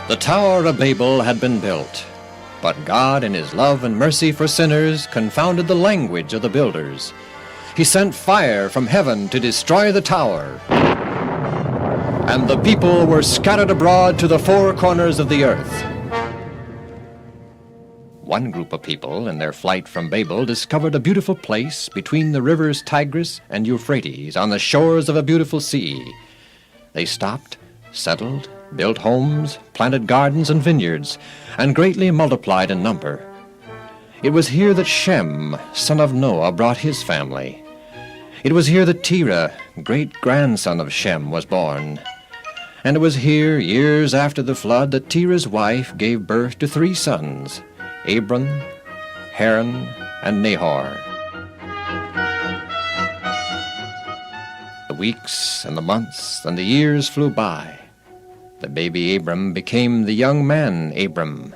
The Tower of Babel had been built, but God in his love and mercy for sinners confounded the language of the builders. He sent fire from heaven to destroy the tower, and the people were scattered abroad to the four corners of the earth. One group of people, in their flight from Babel, discovered a beautiful place between the rivers Tigris and Euphrates on the shores of a beautiful sea. They stopped, settled, built homes, planted gardens and vineyards, and greatly multiplied in number. It was here that Shem, son of Noah, brought his family. It was here that Terah, great-grandson of Shem, was born. And it was here, years after the flood, that Terah's wife gave birth to 3 sons, Abram, Haran, and Nahor. The weeks and the months and the years flew by. The baby Abram became the young man Abram.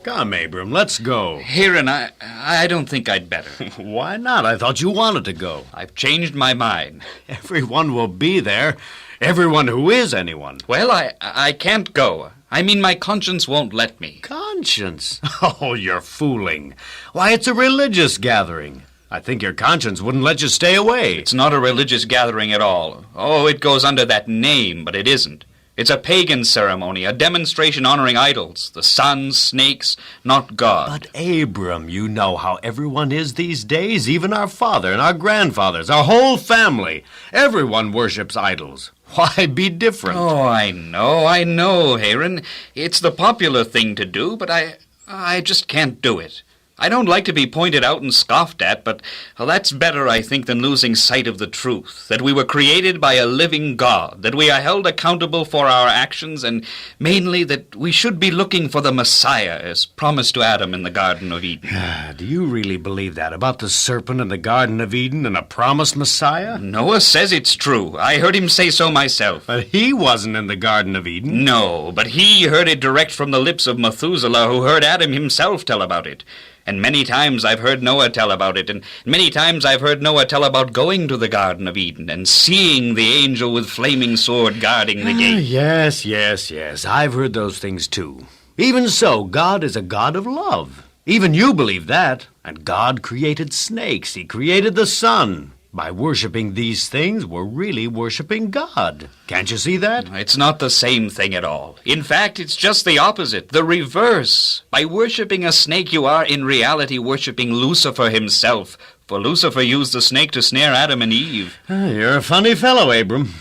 Come, Abram, let's go. Haran, I don't think I'd better. Why not? I thought you wanted to go. I've changed my mind. Everyone will be there. Everyone who is anyone. Well, I can't go. I mean, my conscience won't let me. Conscience? Oh, you're fooling. Why, it's a religious gathering. I think your conscience wouldn't let you stay away. It's not a religious gathering at all. Oh, it goes under that name, but it isn't. It's a pagan ceremony, a demonstration honoring idols, the sun, snakes, not God. But, Abram, you know how everyone is these days, even our father and our grandfathers, our whole family. Everyone worships idols. Why be different? Oh, I know, Haran. It's the popular thing to do, but I just can't do it. I don't like to be pointed out and scoffed at, but that's better, I think, than losing sight of the truth, that we were created by a living God, that we are held accountable for our actions, and mainly that we should be looking for the Messiah, as promised to Adam in the Garden of Eden. Do you really believe that about the serpent in the Garden of Eden and a promised Messiah? Noah says it's true. I heard him say so myself. But he wasn't in the Garden of Eden. No, but he heard it direct from the lips of Methuselah, who heard Adam himself tell about it. And many times I've heard Noah tell about it, and many times I've heard Noah tell about going to the Garden of Eden and seeing the angel with flaming sword guarding the gate. Yes. I've heard those things too. Even so, God is a God of love. Even you believe that. And God created snakes. He created the sun. By worshiping these things, we're really worshiping God. Can't you see that? It's not the same thing at all. In fact, it's just the opposite, the reverse. By worshiping a snake, you are in reality worshiping Lucifer himself. For Lucifer used the snake to snare Adam and Eve. You're a funny fellow, Abram.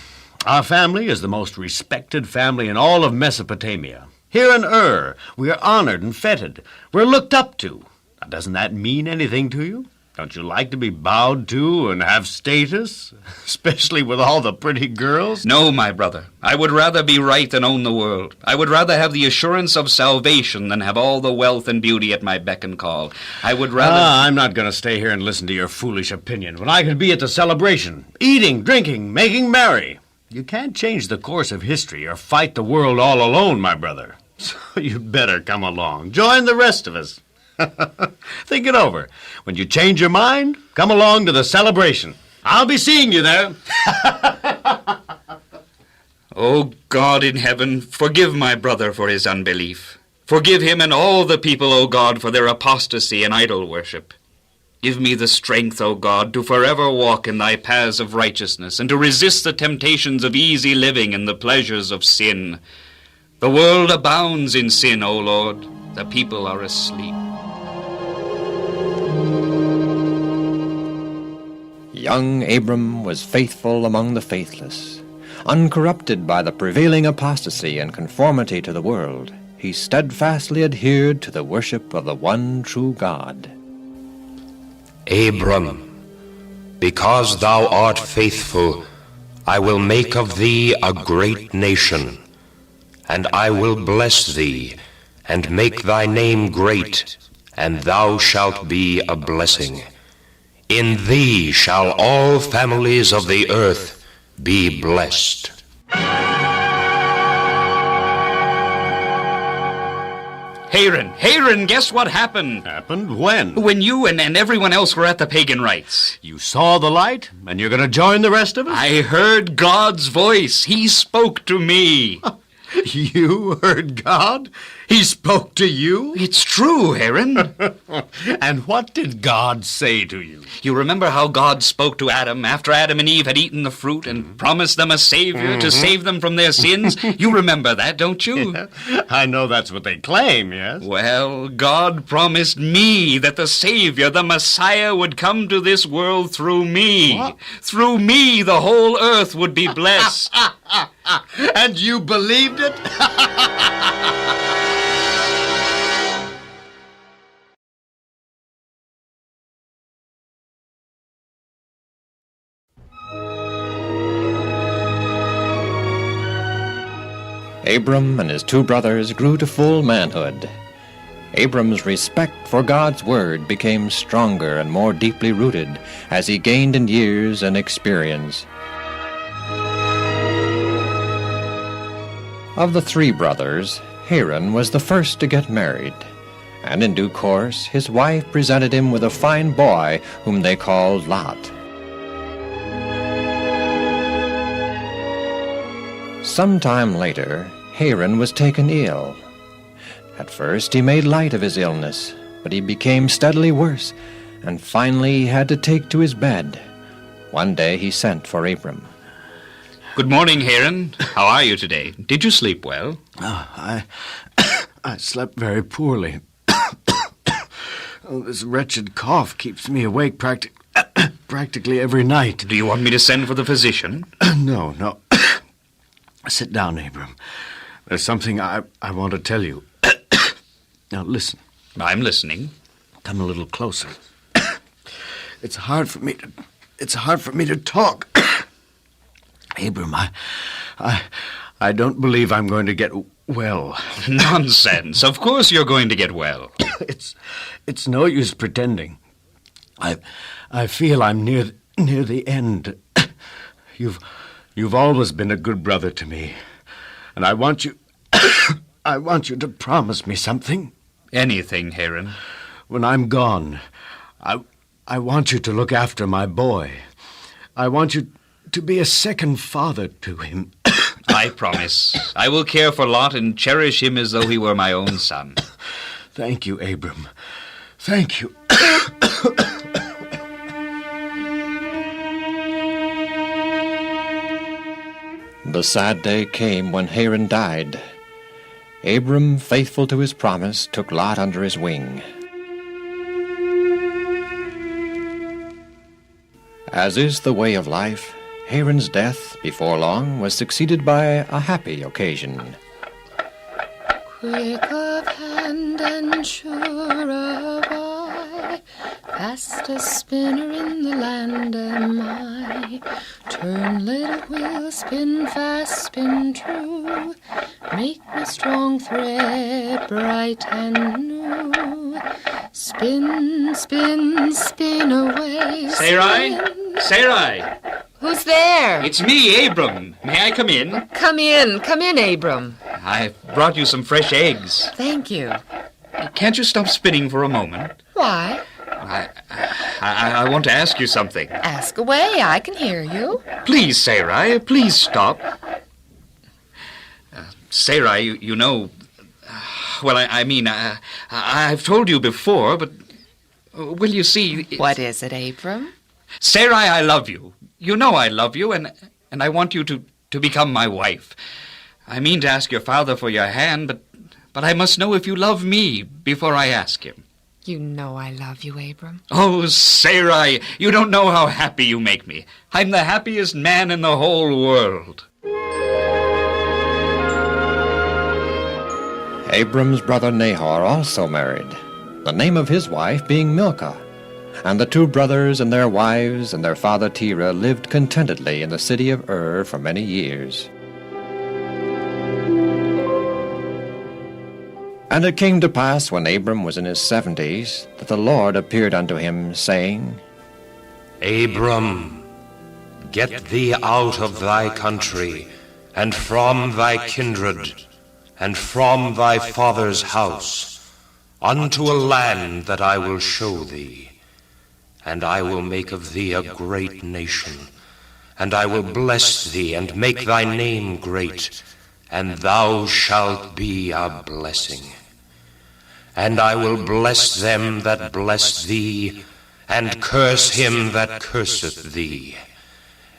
Our family is the most respected family in all of Mesopotamia. Here in Ur, we are honored and feted. We're looked up to. Now, doesn't that mean anything to you? Don't you like to be bowed to and have status? Especially with all the pretty girls? No, my brother. I would rather be right than own the world. I would rather have the assurance of salvation than have all the wealth and beauty at my beck and call. I would rather... I'm not going to stay here and listen to your foolish opinion when I could be at the celebration, eating, drinking, making merry. You can't change the course of history or fight the world all alone, my brother. So you'd better come along. Join the rest of us. Think it over. When you change your mind, come along to the celebration. I'll be seeing you there. Oh, God in heaven, forgive my brother for his unbelief. Forgive him and all the people, O God, for their apostasy and idol worship. Give me the strength, O God, to forever walk in thy paths of righteousness and to resist the temptations of easy living and the pleasures of sin. The world abounds in sin, O Lord. The people are asleep. Young Abram was faithful among the faithless. Uncorrupted by the prevailing apostasy and conformity to the world, he steadfastly adhered to the worship of the one true God. Abram, because thou art faithful, I will make of thee a great nation, and I will bless thee, and make thy name great, and thou shalt be a blessing. In thee shall all families of the earth be blessed. Haran, guess what happened? Happened when? When you and everyone else were at the pagan rites. You saw the light, and you're going to join the rest of us? I heard God's voice. He spoke to me. You heard God? He spoke to you? It's true, Heron. And what did God say to you? You remember how God spoke to Adam after Adam and Eve had eaten the fruit and promised them a Savior to save them from their sins? You remember that, don't you? Yeah, I know that's what they claim, yes? Well, God promised me that the Savior, the Messiah, would come to this world through me. What? Through me, the whole earth would be blessed. And you believed it? Abram and his two brothers grew to full manhood. Abram's respect for God's word became stronger and more deeply rooted as he gained in years and experience. Of the three brothers, Haran was the first to get married, and in due course his wife presented him with a fine boy whom they called Lot. Some time later, Haran was taken ill. At first he made light of his illness, but he became steadily worse, and finally he had to take to his bed. One day he sent for Abram. Good morning, Haran. How are you today? Did you sleep well? I slept very poorly. This wretched cough keeps me awake practically every night. Do you want me to send for the physician? No. Sit down, Abram. There's something I want to tell you. Now listen. I'm listening. Come a little closer. It's hard for me to talk. Abram, I don't believe I'm going to get well. Nonsense. Of course you're going to get well. It's no use pretending. I feel I'm near the end. You've always been a good brother to me, and I want you to promise me something. Anything, Haran. When I'm gone, I want you to look after my boy. I want you to be a second father to him. I promise. I will care for Lot and cherish him as though he were my own son. Thank you, Abram. Thank you. The sad day came when Haran died. Abram, faithful to his promise, took Lot under his wing. As is the way of life, Haran's death, before long, was succeeded by a happy occasion. Quick of hand and sure of eye, fast as spinner in the land am I. Turn, little wheel, spin fast, spin true, make my strong thread bright and new. Spin, spin, spin away. Sarai? Sarai! Who's there? It's me, Abram. May I come in? Come in, Abram. I've brought you some fresh eggs. Thank you. Can't you stop spinning for a moment? Why? I want to ask you something. Ask away, I can hear you. Please, Sarai, please stop. Sarai, you know... Well, I mean, I've told you before, but... Well, you see... What is it, Abram? Sarai, I love you. You know I love you, and I want you to become my wife. I mean to ask your father for your hand, but I must know if you love me before I ask him. You know I love you, Abram. Oh, Sarai, you don't know how happy you make me. I'm the happiest man in the whole world. Abram's brother Nahor also married, the name of his wife being Milcah. And the two brothers and their wives and their father Terah lived contentedly in the city of Ur for many years. And it came to pass, when Abram was in his 70s, that the Lord appeared unto him, saying, Abram, get thee out of thy country, and from thy kindred, and from thy father's house, unto a land that I will show thee. And I will make of thee a great nation, and I will bless thee, and make thy name great, and thou shalt be a blessing. And I will bless them that bless thee, and curse him that curseth thee.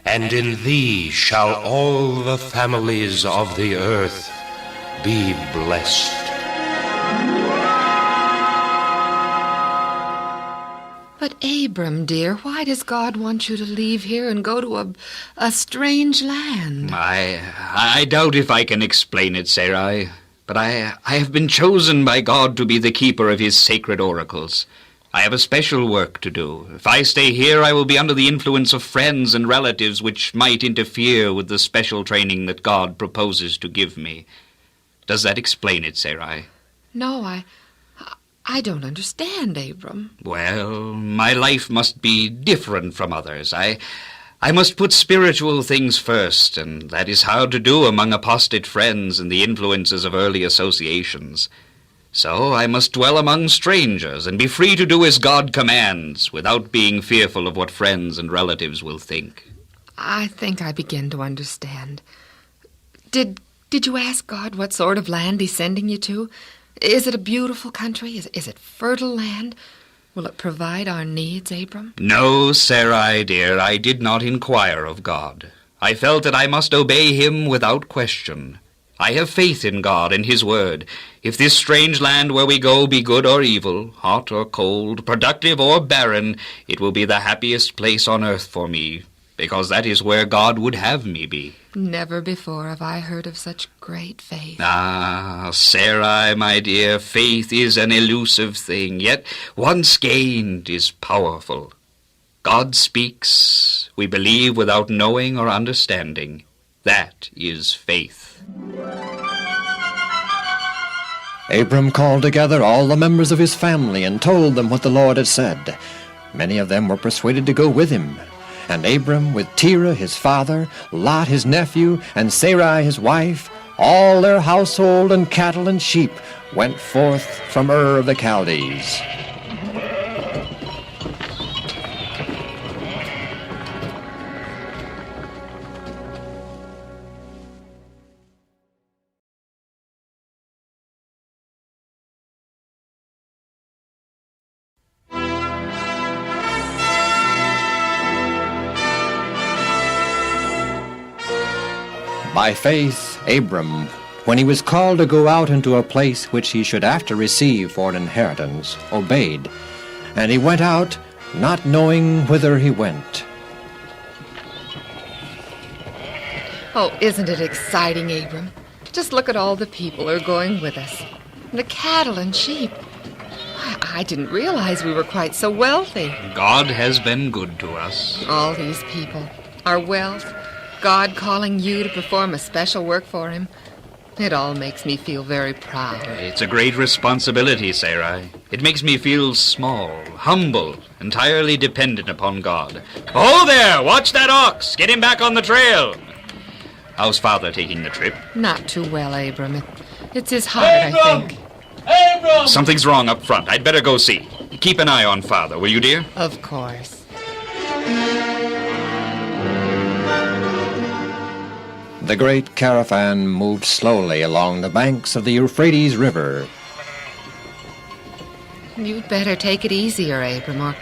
And in thee shall all the families of the earth be blessed. But Abram, dear, why does God want you to leave here and go to a strange land? I doubt if I can explain it, Sarai. But I have been chosen by God to be the keeper of his sacred oracles. I have a special work to do. If I stay here, I will be under the influence of friends and relatives which might interfere with the special training that God proposes to give me. Does that explain it, Sarai? No, I don't understand, Abram. Well, my life must be different from others. I must put spiritual things first, and that is hard to do among apostate friends and the influences of early associations. So I must dwell among strangers and be free to do as God commands, without being fearful of what friends and relatives will think. I think I begin to understand. Did you ask God what sort of land he's sending you to? Is it a beautiful country? Is it fertile land? Will it provide our needs, Abram? No, Sarai, dear, I did not inquire of God. I felt that I must obey him without question. I have faith in God and his word. If this strange land where we go be good or evil, hot or cold, productive or barren, it will be the happiest place on earth for me, because that is where God would have me be. Never before have I heard of such great faith. Ah, Sarai, my dear, faith is an elusive thing, yet once gained is powerful. God speaks. We believe without knowing or understanding. That is faith. Abram called together all the members of his family and told them what the Lord had said. Many of them were persuaded to go with him. And Abram, with Terah his father, Lot his nephew, and Sarai his wife, all their household and cattle and sheep, went forth from Ur of the Chaldees. By faith, Abram, when he was called to go out into a place which he should after receive for an inheritance, obeyed. And he went out, not knowing whither he went. Oh, isn't it exciting, Abram? Just look at all the people who are going with us. The cattle and sheep. I didn't realize we were quite so wealthy. God has been good to us. All these people, our wealth, God calling you to perform a special work for him. It all makes me feel very proud. It's a great responsibility, Sarai. It makes me feel small, humble, entirely dependent upon God. Oh, there! Watch that ox! Get him back on the trail! How's Father taking the trip? Not too well, Abram. It's his heart, I think. Abram! Something's wrong up front. I'd better go see. Keep an eye on Father, will you, dear? Of course. The great caravan moved slowly along the banks of the Euphrates River. You'd better take it easier, Abram,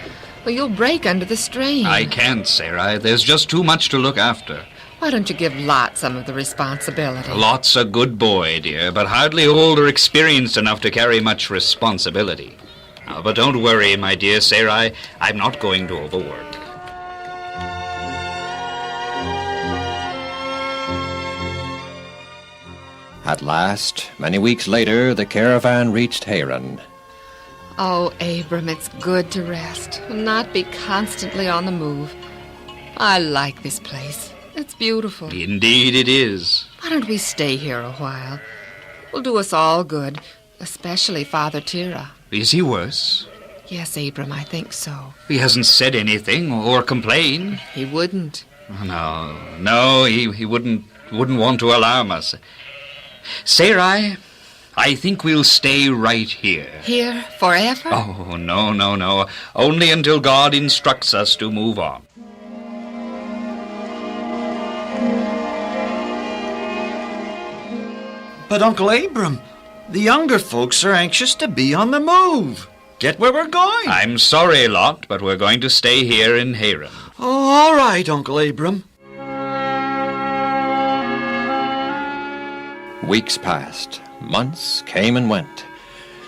or you'll break under the strain. I can't, Sarai. There's just too much to look after. Why don't you give Lot some of the responsibility? Lot's a good boy, dear, but hardly old or experienced enough to carry much responsibility. But don't worry, my dear Sarai. I'm not going to overwork. At last, many weeks later, the caravan reached Haran. Oh, Abram, it's good to rest and not be constantly on the move. I like this place. It's beautiful. Indeed it is. Why don't we stay here a while? Will do us all good, especially Father Terah. Is he worse? Yes, Abram, I think so. He hasn't said anything or complained. He wouldn't. No, he wouldn't want to alarm us. Sarai, I think we'll stay right here. Here forever? Oh, no. Only until God instructs us to move on. But Uncle Abram, the younger folks are anxious to be on the move. Get where we're going. I'm sorry, Lot, but we're going to stay here in Haran. Oh, all right, Uncle Abram. Weeks passed. Months came and went.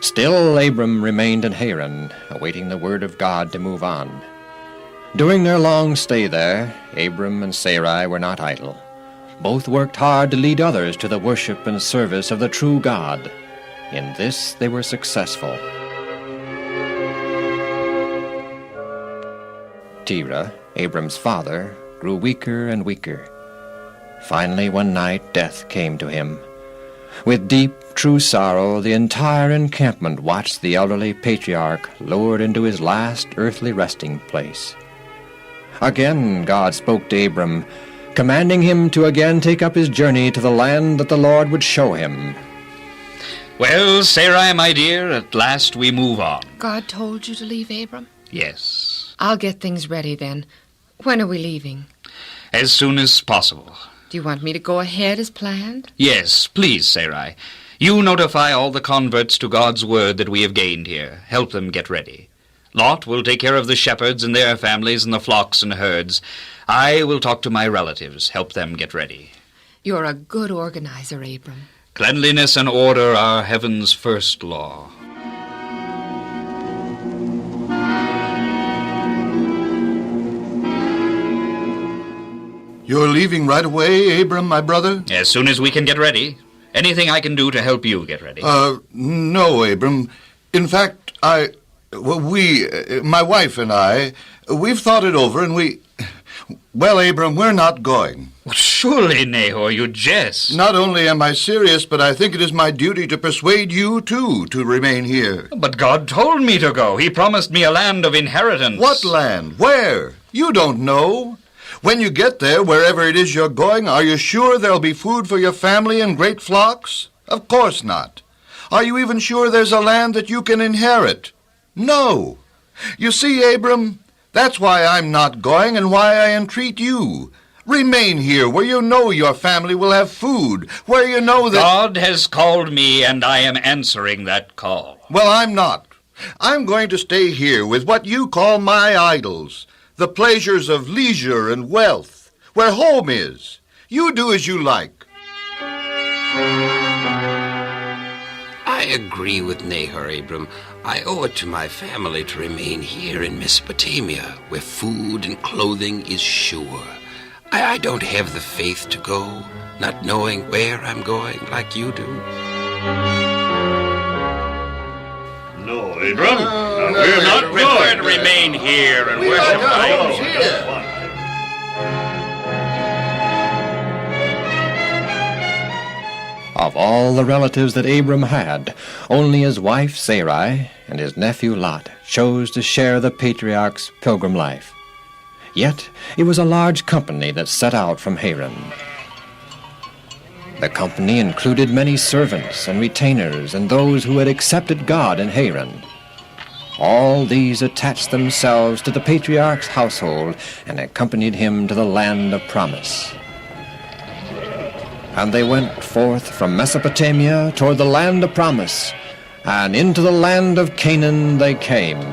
Still Abram remained in Haran, awaiting the word of God to move on. During their long stay there, Abram and Sarai were not idle. Both worked hard to lead others to the worship and service of the true God. In this they were successful. Terah, Abram's father, grew weaker and weaker. Finally, one night, death came to him. With deep, true sorrow, the entire encampment watched the elderly patriarch lowered into his last earthly resting place. Again God spoke to Abram, commanding him to again take up his journey to the land that the Lord would show him. Well, Sarai, my dear, at last we move on. God told you to leave, Abram? Yes, I'll get things ready then. When are we leaving? as soon as possible. Do you want me to go ahead as planned? Yes, please, Sarai. You notify all the converts to God's word that we have gained here. Help them get ready. Lot will take care of the shepherds and their families and the flocks and herds. I will talk to my relatives, help them get ready. You're a good organizer, Abram. Cleanliness and order are heaven's first law. You're leaving right away, Abram, my brother? As soon as we can get ready. Anything I can do to help you get ready? No, Abram. In fact, my wife and I, we've thought it over and well, Abram, we're not going. Surely, Nahor, you jest. Not only am I serious, but I think it is my duty to persuade you, too, to remain here. But God told me to go. He promised me a land of inheritance. What land? Where? You don't know. When you get there, wherever it is you're going, are you sure there'll be food for your family and great flocks? Of course not. Are you even sure there's a land that you can inherit? No. You see, Abram, that's why I'm not going and why I entreat you. Remain here where you know your family will have food, where you know that... God has called me, and I am answering that call. Well, I'm not. I'm going to stay here with what you call my idols, the pleasures of leisure and wealth, where home is. You do as you like. I agree with Nahor, Abram. I owe it to my family to remain here in Mesopotamia, where food and clothing is sure. I don't have the faith to go, not knowing where I'm going like you do. No, Abram. We're not going to remain here and worship idols. Of all the relatives that Abram had, only his wife Sarai and his nephew Lot chose to share the patriarch's pilgrim life. Yet it was a large company that set out from Haran. The company included many servants and retainers and those who had accepted God in Haran. All these attached themselves to the patriarch's household and accompanied him to the land of promise. And they went forth from Mesopotamia toward the land of promise, and into the land of Canaan they came.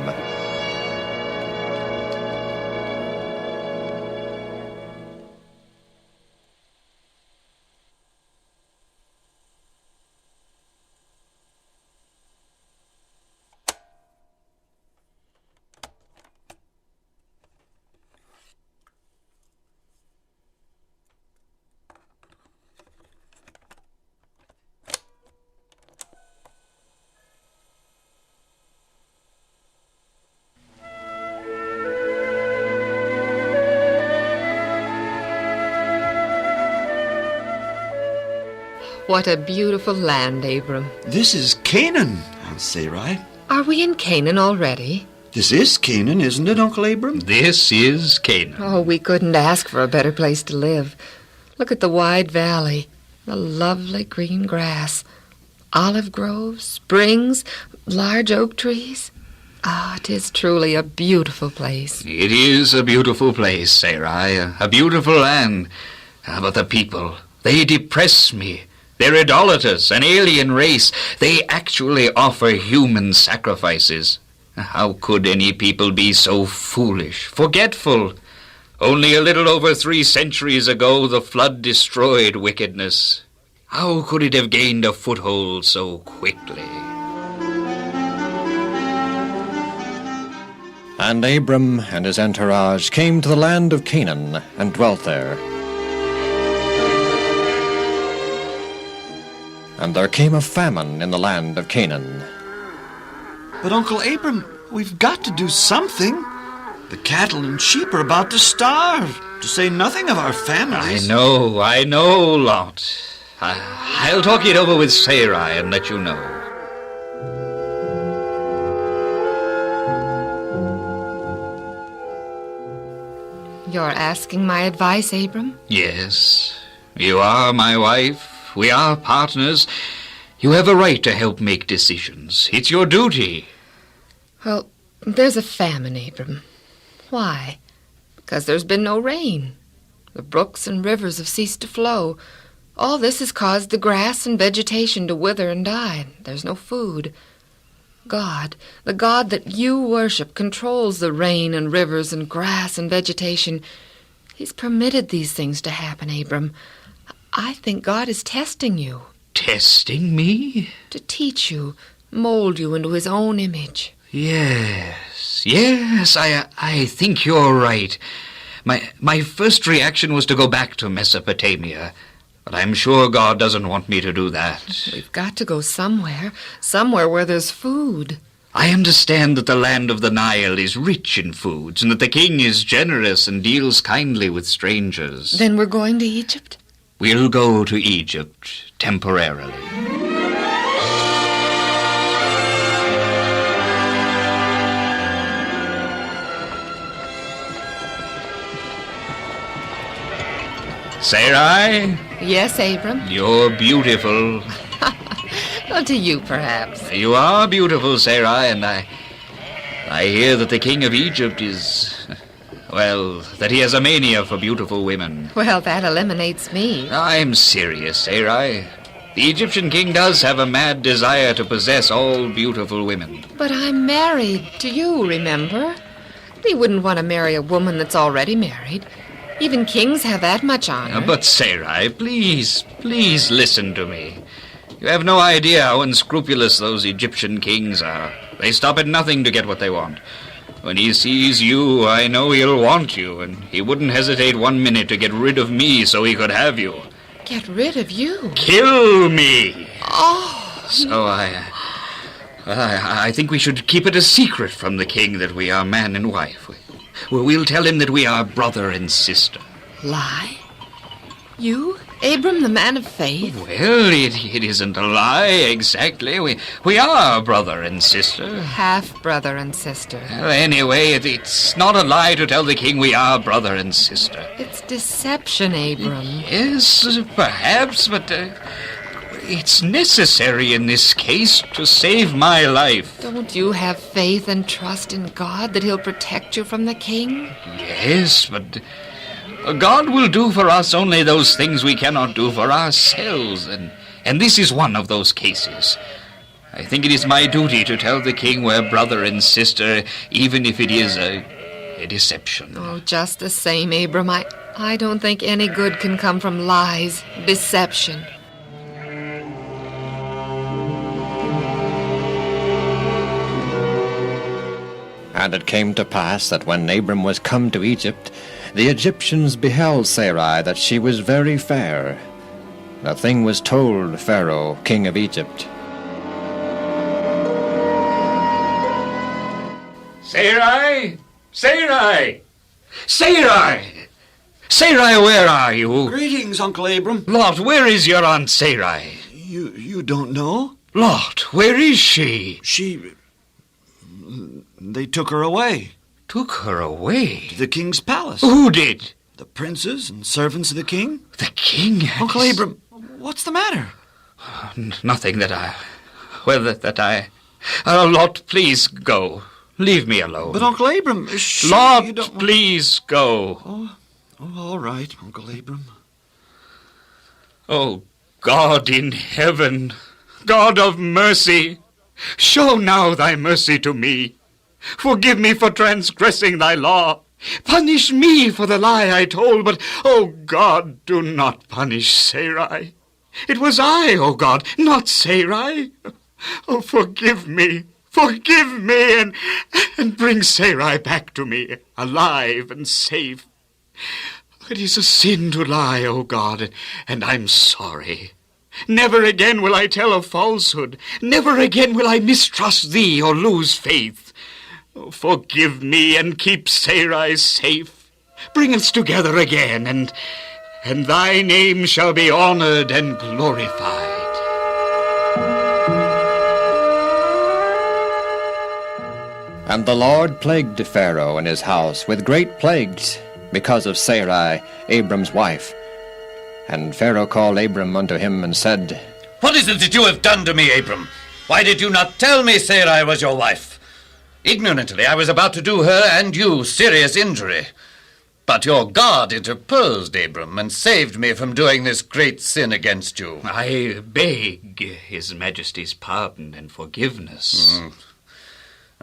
What a beautiful land, Abram. This is Canaan, Sarai. Are we in Canaan already? This is Canaan, isn't it, Uncle Abram? This is Canaan. Oh, we couldn't ask for a better place to live. Look at the wide valley, the lovely green grass, olive groves, springs, large oak trees. Ah, it is truly a beautiful place. It is a beautiful place, Sarai, a beautiful land. But the people, they depress me. They're idolaters, an alien race. They actually offer human sacrifices. How could any people be so foolish, forgetful? Only a little over 3 centuries ago, the flood destroyed wickedness. How could it have gained a foothold so quickly? And Abram and his entourage came to the land of Canaan and dwelt there. And there came a famine in the land of Canaan. But Uncle Abram, we've got to do something. The cattle and sheep are about to starve, to say nothing of our families. I know, Lot. I'll talk it over with Sarai and let you know. You're asking my advice, Abram? Yes, you are my wife. We are partners. You have a right to help make decisions. It's your duty. Well, there's a famine, Abram. Why? Because there's been no rain. The brooks and rivers have ceased to flow. All this has caused the grass and vegetation to wither and die. There's no food. God, the God that you worship, controls the rain and rivers and grass and vegetation. He's permitted these things to happen, Abram. I think God is testing you. Testing me? To teach you, mold you into his own image. Yes, I think you're right. My first reaction was to go back to Mesopotamia, but I'm sure God doesn't want me to do that. We've got to go somewhere where there's food. I understand that the land of the Nile is rich in foods, and that the king is generous and deals kindly with strangers. Then we're going to Egypt? We'll go to Egypt temporarily. Sarai? Yes, Abram. You're beautiful. Well, to you, perhaps. You are beautiful, Sarai, and I hear that the king of Egypt is, well, that he has a mania for beautiful women. Well, that eliminates me. I'm serious, Sarai. The Egyptian king does have a mad desire to possess all beautiful women. But I'm married to you, remember? He wouldn't want to marry a woman that's already married. Even kings have that much honor. But Sarai, please listen to me. You have no idea how unscrupulous those Egyptian kings are. They stop at nothing to get what they want. When he sees you, I know he'll want you, and he wouldn't hesitate 1 minute to get rid of me so he could have you. Get rid of you? Kill me! Oh! So I think we should keep it a secret from the king that we are man and wife. We'll tell him that we are brother and sister. Lie? You, Abram, the man of faith? Well, it isn't a lie, exactly. We are brother and sister. Half brother and sister. Well, anyway, it's not a lie to tell the king we are brother and sister. It's deception, Abram. Yes, perhaps, but it's necessary in this case to save my life. Don't you have faith and trust in God that he'll protect you from the king? Yes, but God will do for us only those things we cannot do for ourselves, and this is one of those cases. I think it is my duty to tell the king we're brother and sister, even if it is a deception. Oh, just the same, Abram. I don't think any good can come from lies, deception. And it came to pass that when Abram was come to Egypt, the Egyptians beheld Sarai that she was very fair. The thing was told Pharaoh, king of Egypt. Sarai! Sarai! Sarai! Sarai, where are you? Greetings, Uncle Abram. Lot, where is your Aunt Sarai? You don't know? Lot, where is she? They took her away Took her away? to the king's palace. Who did? The princes and servants of the king. The king has... Uncle Abram, what's the matter? Nothing that I... Well, that I... Lot, please go. Leave me alone. But Uncle Abram, Lot, you don't want... please go. Oh, all right, Uncle Abram. Oh, God in heaven, God of mercy, show now thy mercy to me. Forgive me for transgressing thy law. Punish me for the lie I told, but, O God, do not punish Sarai. It was I, O God, not Sarai. Oh, forgive me, and bring Sarai back to me, alive and safe. It is a sin to lie, O God, and I'm sorry. Never again will I tell a falsehood. Never again will I mistrust thee or lose faith. Oh, forgive me and keep Sarai safe. Bring us together again, and thy name shall be honored and glorified. And the Lord plagued Pharaoh and his house with great plagues, because of Sarai, Abram's wife. And Pharaoh called Abram unto him and said, What is it that you have done to me, Abram? Why did you not tell me Sarai was your wife? Ignorantly I was about to do her and you serious injury. But your God interposed, Abram, and saved me from doing this great sin against you. I beg his majesty's pardon and forgiveness.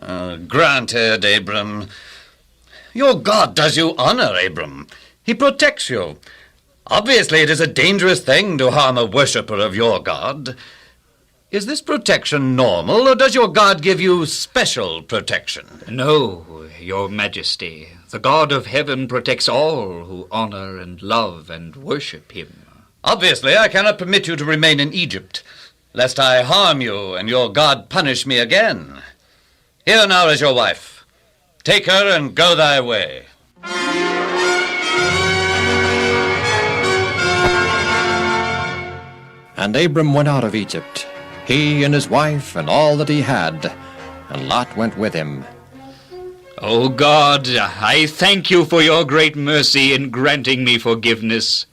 Granted, Abram. Your God does you honor, Abram. He protects you. Obviously, it is a dangerous thing to harm a worshipper of your God. Is this protection normal, or does your God give you special protection? No, your majesty. The God of heaven protects all who honor and love and worship him. Obviously, I cannot permit you to remain in Egypt, lest I harm you and your God punish me again. Here now is your wife. Take her and go thy way. And Abram went out of Egypt, he and his wife and all that he had, and Lot went with him. O God, I thank you for your great mercy in granting me forgiveness.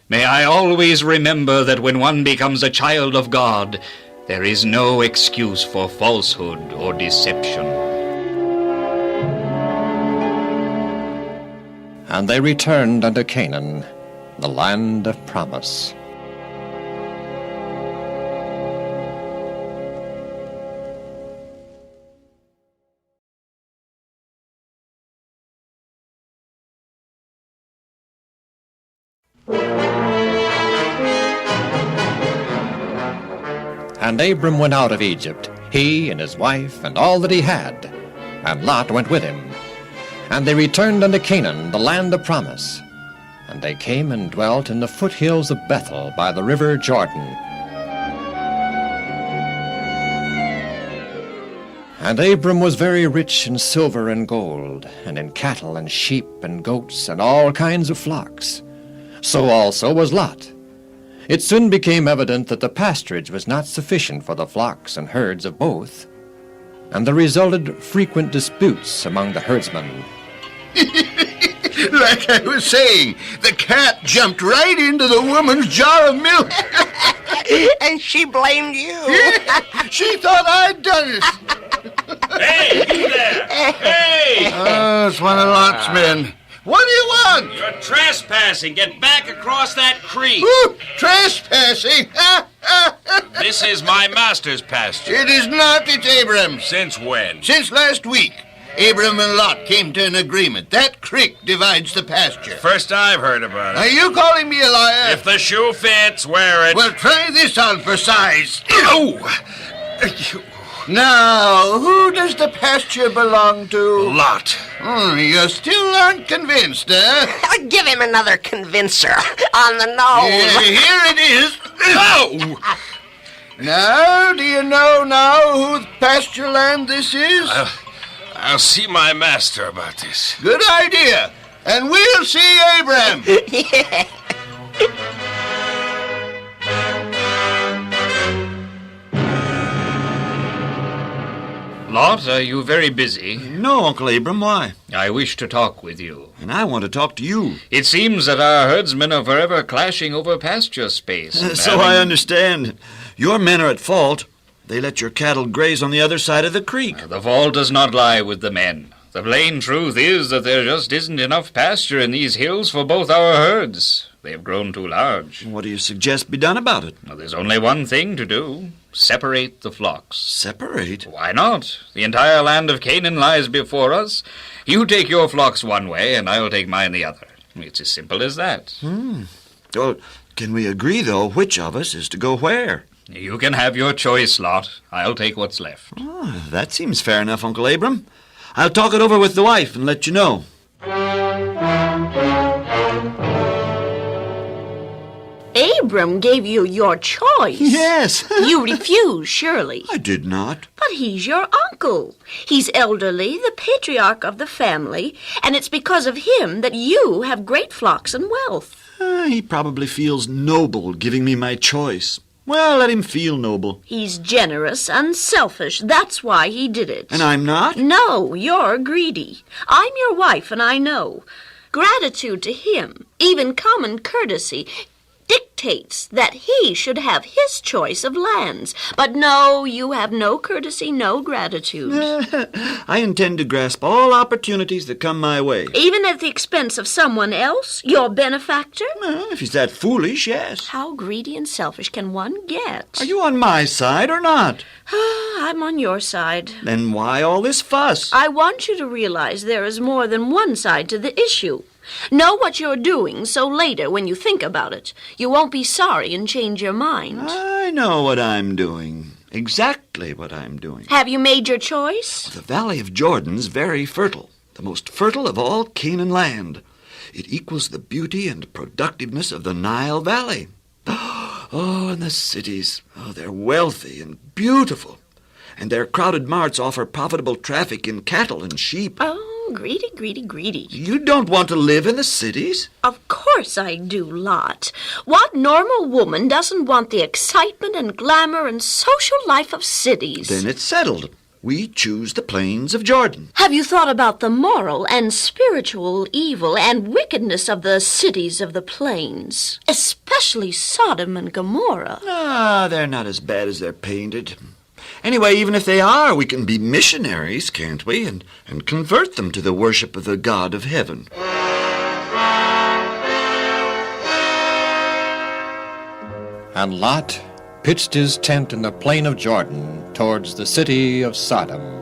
May I always remember that when one becomes a child of God, there is no excuse for falsehood or deception. And they returned unto Canaan, the land of promise. And Abram went out of Egypt, he and his wife and all that he had, and Lot went with him. And they returned unto Canaan, the land of promise. And they came and dwelt in the foothills of Bethel by the river Jordan. And Abram was very rich in silver and gold, and in cattle and sheep and goats and all kinds of flocks. So also was Lot. It soon became evident that the pasturage was not sufficient for the flocks and herds of both, and there resulted frequent disputes among the herdsmen. Like I was saying, the cat jumped right into the woman's jar of milk. And she blamed you. She thought I'd done it. Hey, you there! Hey! Oh, it's one of Lot's men. What do you want? You're trespassing. Get back across that creek. Ooh, trespassing? This is my master's pasture. It is not, it's Abram's. Since when? Since last week, Abram and Lot came to an agreement. That creek divides the pasture. First I've heard about it. Are you calling me a liar? If the shoe fits, wear it. Well, try this on for size. Oh! Now, who does the pasture belong to? Lot. You still aren't convinced, eh? Give him another convincer on the nose. Here it is. Oh! Now, do you know now whose pasture land this is? I'll see my master about this. Good idea. And we'll see Abram. Lot, are you very busy? No, Uncle Abram, why? I wish to talk with you. And I want to talk to you. It seems that our herdsmen are forever clashing over pasture space. So I understand. Your men are at fault. They let your cattle graze on the other side of the creek. The fault does not lie with the men. The plain truth is that there just isn't enough pasture in these hills for both our herds. They have grown too large. What do you suggest be done about it? Well, there's only one thing to do. Separate the flocks. Separate? Why not? The entire land of Canaan lies before us. You take your flocks one way, and I'll take mine the other. It's as simple as that. Well, can we agree, though, which of us is to go where? You can have your choice, Lot. I'll take what's left. Oh, that seems fair enough, Uncle Abram. I'll talk it over with the wife and let you know. Abram gave you your choice. Yes. You refused, surely. I did not. But he's your uncle. He's elderly, the patriarch of the family, and it's because of him that you have great flocks and wealth. He probably feels noble giving me my choice. Well, let him feel noble. He's generous, unselfish. That's why he did it. And I'm not? No, you're greedy. I'm your wife, and I know. Gratitude to him, even common courtesy, dictates that he should have his choice of lands. But no, you have no courtesy, no gratitude. I intend to grasp all opportunities that come my way. Even at the expense of someone else, your benefactor? If he's that foolish, yes. How greedy and selfish can one get? Are you on my side or not? I'm on your side. Then why all this fuss? I want you to realize there is more than one side to the issue. Know what you're doing, so later, when you think about it, you won't be sorry and change your mind. I know what I'm doing. Exactly what I'm doing. Have you made your choice? The Valley of Jordan's very fertile, the most fertile of all Canaan land. It equals the beauty and productiveness of the Nile Valley. Oh, and the cities. Oh, they're wealthy and beautiful. And their crowded marts offer profitable traffic in cattle and sheep. Oh, greedy, greedy, greedy. You don't want to live in the cities? Of course I do, Lot. What normal woman doesn't want the excitement and glamour and social life of cities? Then it's settled. We choose the plains of Jordan. Have you thought about the moral and spiritual evil and wickedness of the cities of the plains? Especially Sodom and Gomorrah. They're not as bad as they're painted. Anyway, even if they are, we can be missionaries, can't we? And convert them to the worship of the God of heaven. And Lot pitched his tent in the plain of Jordan towards the city of Sodom.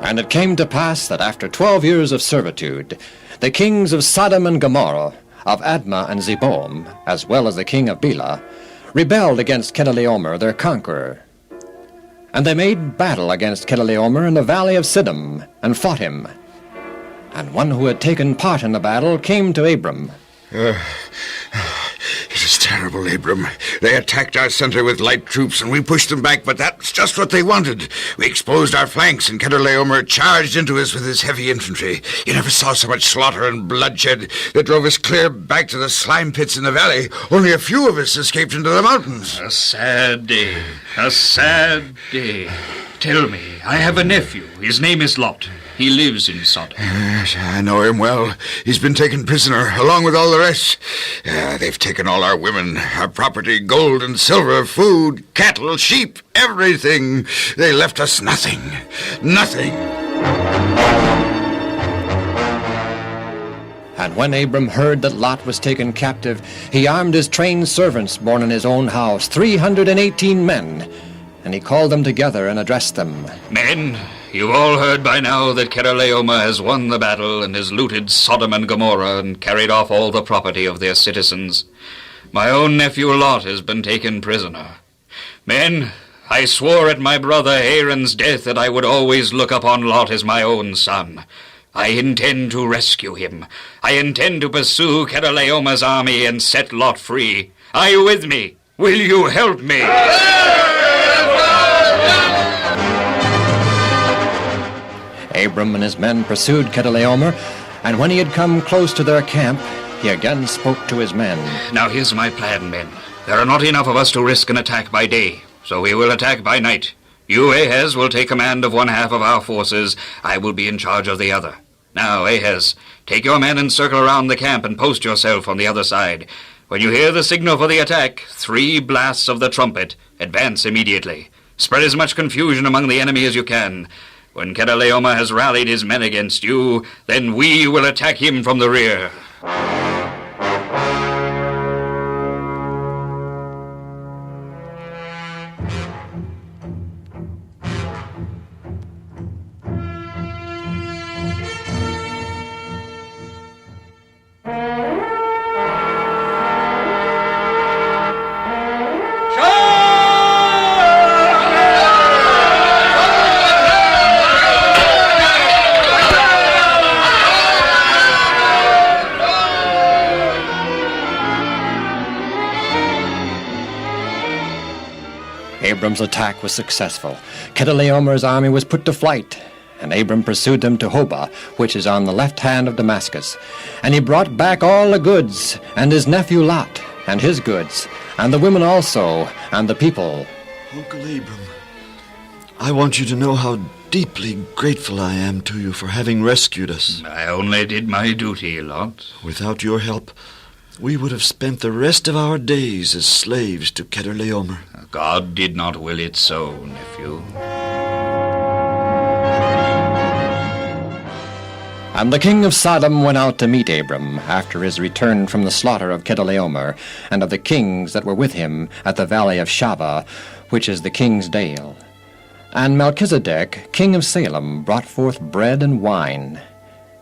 And it came to pass that after 12 years of servitude, the kings of Sodom and Gomorrah, of Admah and Zeboim, as well as the king of Bela, rebelled against Chedorlaomer, their conqueror. And they made battle against Chedorlaomer in the valley of Siddim, and fought him. And one who had taken part in the battle came to Abram. It is terrible, Abram. They attacked our center with light troops, and we pushed them back, but that's just what they wanted. We exposed our flanks, and Chedorlaomer charged into us with his heavy infantry. You never saw so much slaughter and bloodshed. They drove us clear back to the slime pits in the valley. Only a few of us escaped into the mountains. A sad day. A sad day. Tell me, I have a nephew. His name is Lot. He lives in Sodom. Yes, I know him well. He's been taken prisoner, along with all the rest. They've taken all our women, our property, gold and silver, food, cattle, sheep, everything. They left us nothing. Nothing. And when Abram heard that Lot was taken captive, he armed his trained servants born in his own house, 318 men, and he called them together and addressed them. Men, you've all heard by now that Chedorlaomer has won the battle and has looted Sodom and Gomorrah and carried off all the property of their citizens. My own nephew Lot has been taken prisoner. Men, I swore at my brother Aaron's death that I would always look upon Lot as my own son. I intend to rescue him. I intend to pursue Chedorlaomer's army and set Lot free. Are you with me? Will you help me? Abram and his men pursued Chedorlaomer, and when he had come close to their camp, he again spoke to his men. Now here's my plan, men. There are not enough of us to risk an attack by day, so we will attack by night. You, Ahaz, will take command of one half of our forces. I will be in charge of the other. Now, Ahaz, take your men and circle around the camp and post yourself on the other side. When you hear the signal for the attack, 3 blasts of the trumpet, advance immediately. Spread as much confusion among the enemy as you can. When Chedorlaomer has rallied his men against you, then we will attack him from the rear. Abram's attack was successful. Chedorlaomer's army was put to flight, and Abram pursued them to Hobah, which is on the left hand of Damascus. And he brought back all the goods, and his nephew Lot, and his goods, and the women also, and the people. Uncle Abram, I want you to know how deeply grateful I am to you for having rescued us. I only did my duty, Lot. Without your help, we would have spent the rest of our days as slaves to Chedorlaomer. God did not will it so, nephew. And the king of Sodom went out to meet Abram after his return from the slaughter of Chedorlaomer and of the kings that were with him at the valley of Shaveh, which is the king's dale. And Melchizedek, king of Salem, brought forth bread and wine,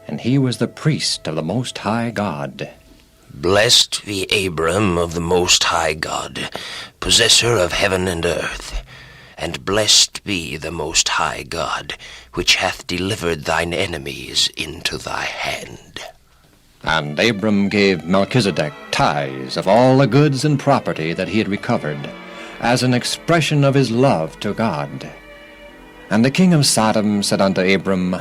and he was the priest of the Most High God. Blessed be Abram of the Most High God, possessor of heaven and earth. And blessed be the Most High God, which hath delivered thine enemies into thy hand. And Abram gave Melchizedek tithes of all the goods and property that he had recovered, as an expression of his love to God. And the king of Sodom said unto Abram,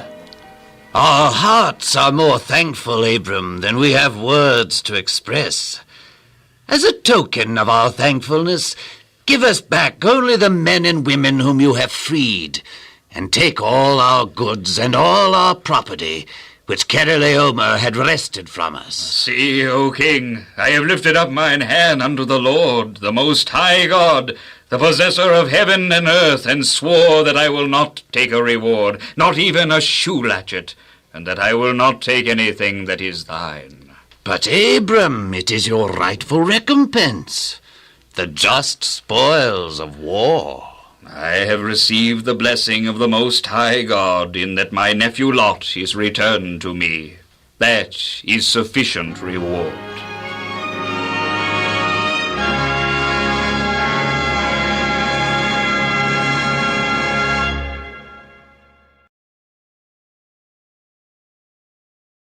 Our hearts are more thankful, Abram, than we have words to express. As a token of our thankfulness, give us back only the men and women whom you have freed, and take all our goods and all our property, which Chedorlaomer had wrested from us. See, O king, I have lifted up mine hand unto the Lord, the Most High God, the possessor of heaven and earth, and swore that I will not take a reward, not even a shoe latchet, and that I will not take anything that is thine. But, Abram, it is your rightful recompense, the just spoils of war. I have received the blessing of the Most High God in that my nephew Lot is returned to me. That is sufficient reward.